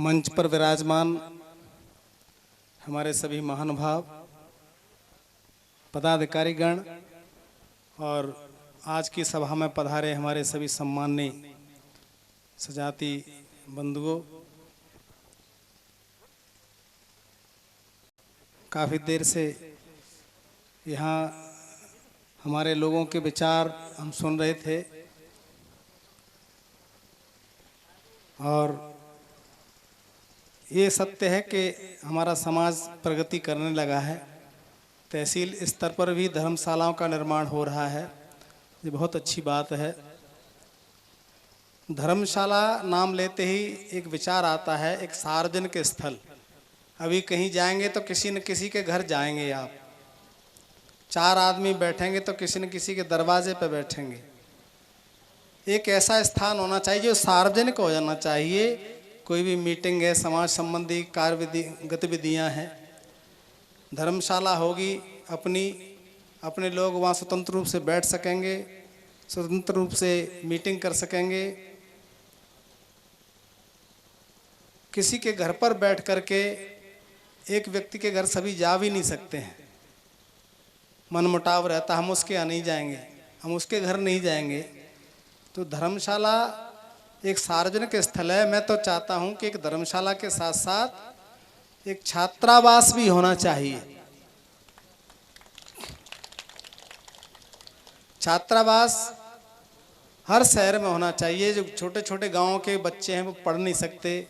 मंच पर विराजमान हमारे सभी महानुभाव, पदाधिकारीगण और आज की सभा में पधारे हमारे सभी सम्माननीय सजाती बंधुओं, काफ़ी देर से यहाँ हमारे लोगों के विचार हम सुन रहे थे और ये सत्य है कि हमारा समाज प्रगति करने लगा है। तहसील स्तर पर भी धर्मशालाओं का निर्माण हो रहा है, ये बहुत अच्छी बात है। धर्मशाला नाम लेते ही एक विचार आता है, एक सार्वजनिक स्थल। अभी कहीं जाएंगे तो किसी न किसी के घर जाएंगे, आप 4 आदमी बैठेंगे तो किसी न किसी के दरवाजे पर बैठेंगे। एक ऐसा स्थान होना चाहिए जो सार्वजनिक हो जाना चाहिए। कोई भी मीटिंग है, समाज संबंधी कार्य गतिविधियां हैं, धर्मशाला होगी, अपने लोग वहाँ स्वतंत्र रूप से बैठ सकेंगे, स्वतंत्र रूप से मीटिंग कर सकेंगे। किसी के घर पर बैठ करके एक व्यक्ति के घर सभी जा भी नहीं सकते हैं, मनमुटाव रहता, हम उसके यहाँ नहीं जाएंगे, हम उसके घर नहीं जाएंगे। तो धर्मशाला एक सार्वजनिक स्थल है। मैं तो चाहता हूं कि एक धर्मशाला के साथ साथ एक छात्रावास भी होना चाहिए। छात्रावास हर शहर में होना चाहिए। जो छोटे छोटे गांवों के बच्चे हैं वो पढ़ नहीं सकते,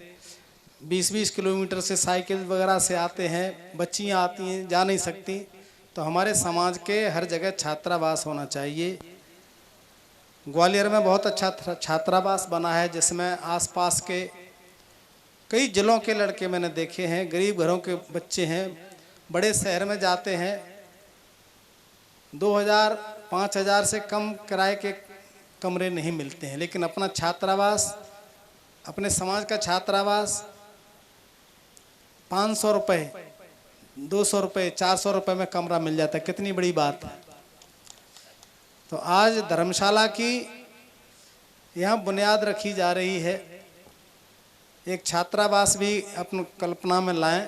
20-20 किलोमीटर से साइकिल वगैरह से आते हैं, बच्चियां आती हैं, जा नहीं सकती। तो हमारे समाज के हर जगह छात्रावास होना चाहिए। ग्वालियर में बहुत अच्छा छात्रावास बना है, जिसमें आसपास के कई जिलों के लड़के मैंने देखे हैं, गरीब घरों के बच्चे हैं, बड़े शहर में जाते हैं, 2000-5000 से कम किराए के कमरे नहीं मिलते हैं, लेकिन अपना छात्रावास, अपने समाज का छात्रावास 500 रुपये, 200 रुपये, 400 रुपये में कमरा मिल जाता है। कितनी बड़ी बात है। तो आज धर्मशाला की यहाँ बुनियाद रखी जा रही है। एक छात्रावास भी अपनी कल्पना में लाएं,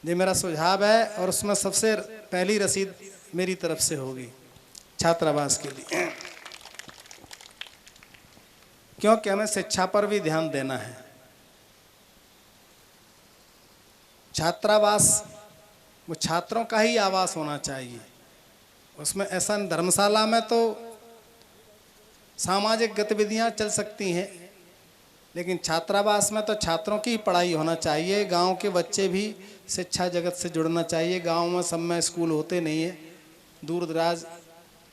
ये मेरा सुझाव है। और उसमें सबसे पहली रसीद मेरी तरफ से होगी छात्रावास के लिए, क्योंकि हमें शिक्षा पर भी ध्यान देना है। छात्रावास वो छात्रों का ही आवास होना चाहिए। उसमें ऐसा, धर्मशाला में तो सामाजिक गतिविधियां चल सकती हैं, लेकिन छात्रावास में तो छात्रों की पढ़ाई होना चाहिए। गांव के बच्चे भी शिक्षा जगत से जुड़ना चाहिए। गांव में सब में स्कूल होते नहीं है, दूर दराज,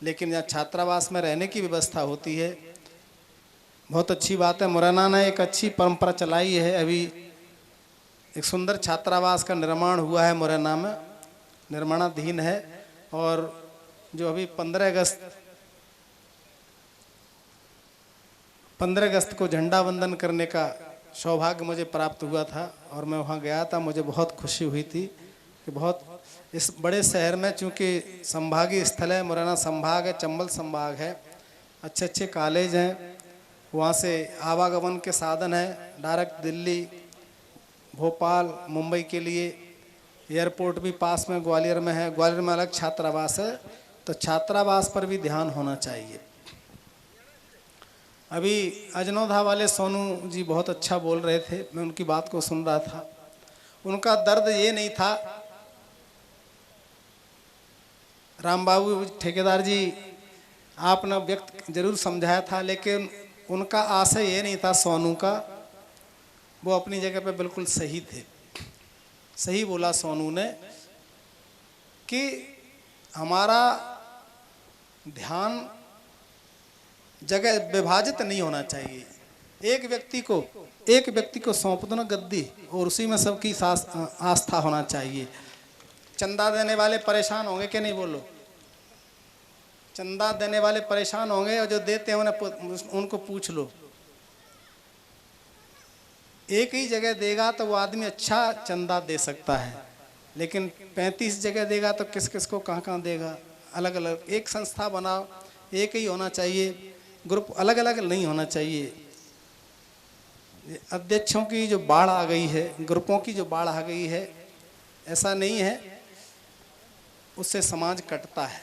लेकिन यहाँ छात्रावास में रहने की व्यवस्था होती है। बहुत अच्छी बात है। मुरैना ने एक अच्छी परंपरा चलाई है। अभी एक सुंदर छात्रावास का निर्माण हुआ है, मुरैना में निर्माणाधीन है। और जो अभी 15 अगस्त को झंडा वंदन करने का सौभाग्य मुझे प्राप्त हुआ था और मैं वहाँ गया था। मुझे बहुत खुशी हुई थी कि बहुत इस बड़े शहर में, चूँकि संभागीय स्थल है, मुरैना संभाग है, चंबल संभाग है, अच्छे अच्छे कॉलेज हैं, वहाँ से आवागमन के साधन हैं, डायरेक्ट दिल्ली, भोपाल, मुंबई के लिए एयरपोर्ट भी पास में ग्वालियर में है। ग्वालियर में अलग छात्रावास है, तो छात्रावास पर भी ध्यान होना चाहिए। अभी अजनौधा वाले सोनू जी बहुत अच्छा बोल रहे थे, मैं उनकी बात को सुन रहा था। उनका दर्द ये नहीं था, राम बाबू ठेकेदार जी आपने व्यक्त जरूर समझाया था, लेकिन उनका आशय ये नहीं था सोनू का। वो अपनी जगह पे बिल्कुल सही थे। सही बोला सोनू ने कि हमारा ध्यान जगह विभाजित नहीं होना चाहिए। एक व्यक्ति को सौंप दो ना गद्दी, और उसी में सबकी आस्था होना चाहिए। चंदा देने वाले परेशान होंगे कि नहीं, बोलो। चंदा देने वाले परेशान होंगे, और जो देते हैं उनको पूछ लो। एक ही जगह देगा तो वो आदमी अच्छा चंदा दे सकता है, लेकिन 35 जगह देगा तो किस किस को कहाँ कहाँ देगा। अलग अलग एक संस्था बनाओ, एक ही होना चाहिए, ग्रुप अलग अलग नहीं होना चाहिए। ये अध्यक्षों की जो बाढ़ आ गई है, ग्रुपों की जो बाढ़ आ गई है, ऐसा नहीं है, उससे समाज कटता है।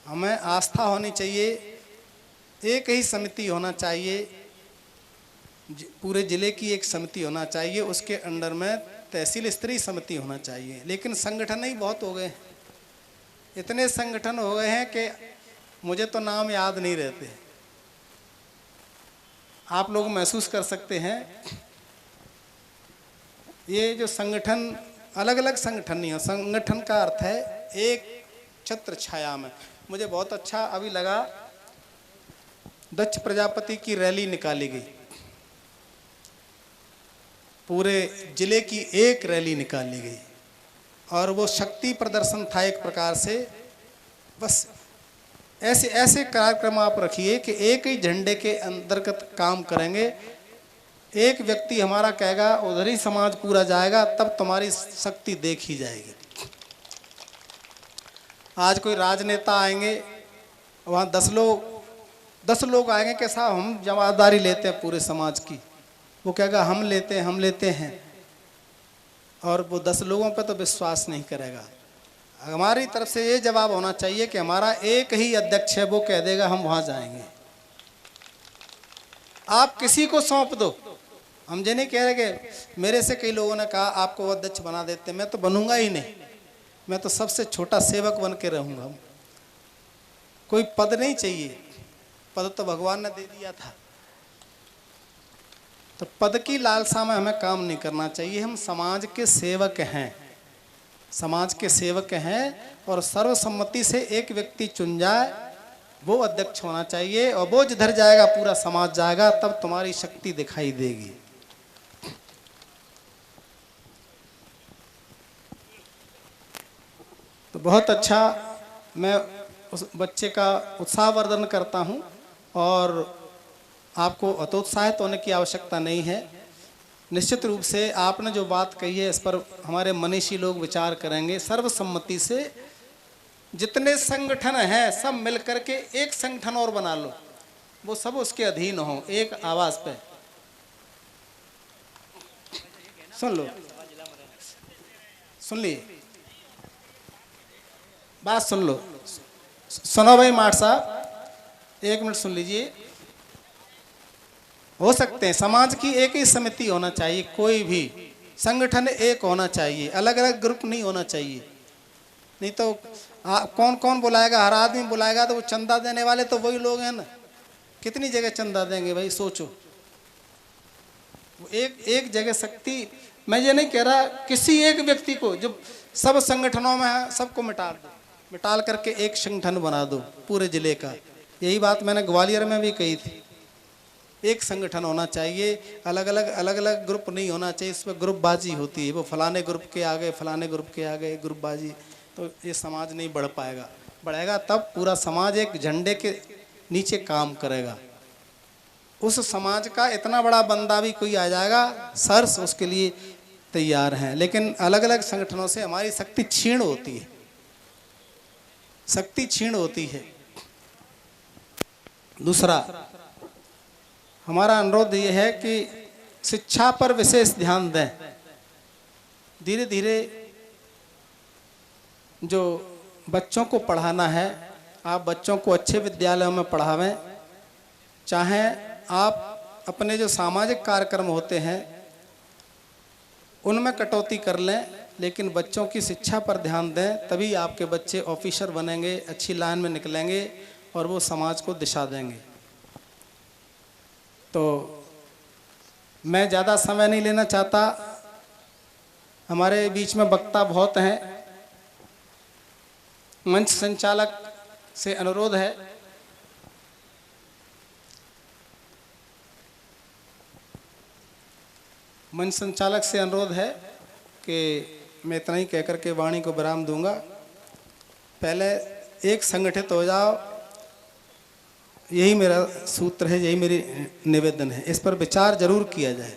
हमें आस्था होनी चाहिए, एक ही समिति होना चाहिए, पूरे जिले की एक समिति होना चाहिए, उसके अंडर में तहसील स्तरीय समिति होना चाहिए। लेकिन संगठन ही बहुत हो गए, इतने संगठन हो गए हैं कि मुझे तो नाम याद नहीं रहते। आप लोग महसूस कर सकते हैं, ये जो संगठन, अलग अलग संगठन नहीं है, संगठन का अर्थ है एक छत्र छाया में। मुझे बहुत अच्छा अभी लगा, दक्ष प्रजापति की रैली निकाली गई, पूरे जिले की एक रैली निकाली गई और वो शक्ति प्रदर्शन था एक प्रकार से। बस ऐसे ऐसे कार्यक्रम आप रखिए कि एक ही झंडे के अंतर्गत काम करेंगे। एक व्यक्ति हमारा कहेगा, उधर ही समाज पूरा जाएगा, तब तुम्हारी शक्ति देखी जाएगी। आज कोई राजनेता आएंगे, वहाँ 10 लोग आएंगे कि साहब हम जवाबदारी लेते हैं पूरे समाज की, वो कहेगा हम लेते हैं, और वो 10 लोगों पर तो विश्वास नहीं करेगा। हमारी तरफ से ये जवाब होना चाहिए कि हमारा एक ही अध्यक्ष है, वो कह देगा हम वहाँ जाएंगे। आप किसी को सौंप दो, हम ये नहीं कह रहे कि मेरे से कई लोगों ने कहा आपको अध्यक्ष बना देते, मैं तो बनूंगा ही नहीं, मैं तो सबसे छोटा सेवक बन के रहूंगा। कोई पद नहीं चाहिए, पद तो भगवान ने दे दिया था, तो पद की लालसा में हमें काम नहीं करना चाहिए। हम समाज के सेवक हैं, समाज के सेवक हैं, और सर्वसम्मति से एक व्यक्ति चुन जाए, वो अध्यक्ष होना चाहिए, और वो जिधर जाएगा पूरा समाज जाएगा, तब तुम्हारी शक्ति दिखाई देगी। तो बहुत अच्छा, मैं उस बच्चे का उत्साहवर्धन करता हूं, और आपको हतोत्साहित होने की आवश्यकता नहीं है। निश्चित रूप से आपने जो बात कही है, इस पर हमारे मनीषी लोग विचार करेंगे। सर्वसम्मति से जितने संगठन हैं सब मिलकर के एक संगठन और बना लो, वो सब उसके अधीन हो, एक आवाज पे। सुन लो, सुन लिए बात, सुन लो, सुनो भाई माठ साहब, 1 मिनट सुन लीजिए। हो सकते हैं, समाज की एक ही समिति होना चाहिए, कोई भी संगठन एक होना चाहिए, अलग अलग ग्रुप नहीं होना चाहिए। नहीं तो कौन कौन बुलाएगा, हर आदमी बुलाएगा तो वो चंदा देने वाले तो वही लोग हैं ना, कितनी जगह चंदा देंगे भाई, सोचो। एक जगह शक्ति, मैं ये नहीं कह रहा किसी एक व्यक्ति को, जो सब संगठनों में है सबको मिटा दो, मिटाल करके एक संगठन बना दो पूरे जिले का। यही बात मैंने ग्वालियर में भी कही थी, एक संगठन होना चाहिए, अलग अलग ग्रुप नहीं होना चाहिए। इसमें ग्रुपबाजी होती है, वो फलाने ग्रुप के आ गए, फलाने ग्रुप के आ गए, ग्रुपबाजी, तो ये समाज नहीं बढ़ पाएगा। बढ़ेगा तब पूरा समाज एक झंडे के नीचे काम करेगा। उस समाज का इतना बड़ा बंदा भी कोई आ जाएगा, सर्स उसके लिए तैयार हैं। लेकिन अलग अलग संगठनों से हमारी शक्ति क्षीण होती है, शक्ति क्षीण होती है। दूसरा हमारा अनुरोध ये है कि शिक्षा पर विशेष ध्यान दें। धीरे धीरे जो बच्चों को पढ़ाना है, आप बच्चों को अच्छे विद्यालयों में पढ़ावें। चाहे आप अपने जो सामाजिक कार्यक्रम होते हैं उनमें कटौती कर लें, लेकिन बच्चों की शिक्षा पर ध्यान दें, तभी आपके बच्चे ऑफिसर बनेंगे, अच्छी लाइन में निकलेंगे और वो समाज को दिशा देंगे। तो मैं ज़्यादा समय नहीं लेना चाहता, हमारे बीच में वक्ता बहुत हैं। मंच संचालक से अनुरोध है, मंच संचालक से अनुरोध है कि मैं इतना ही कहकर के वाणी को विराम दूंगा। पहले एक संगठित हो जाओ, यही मेरा सूत्र है, यही मेरी निवेदन है। इस पर विचार जरूर किया जाए।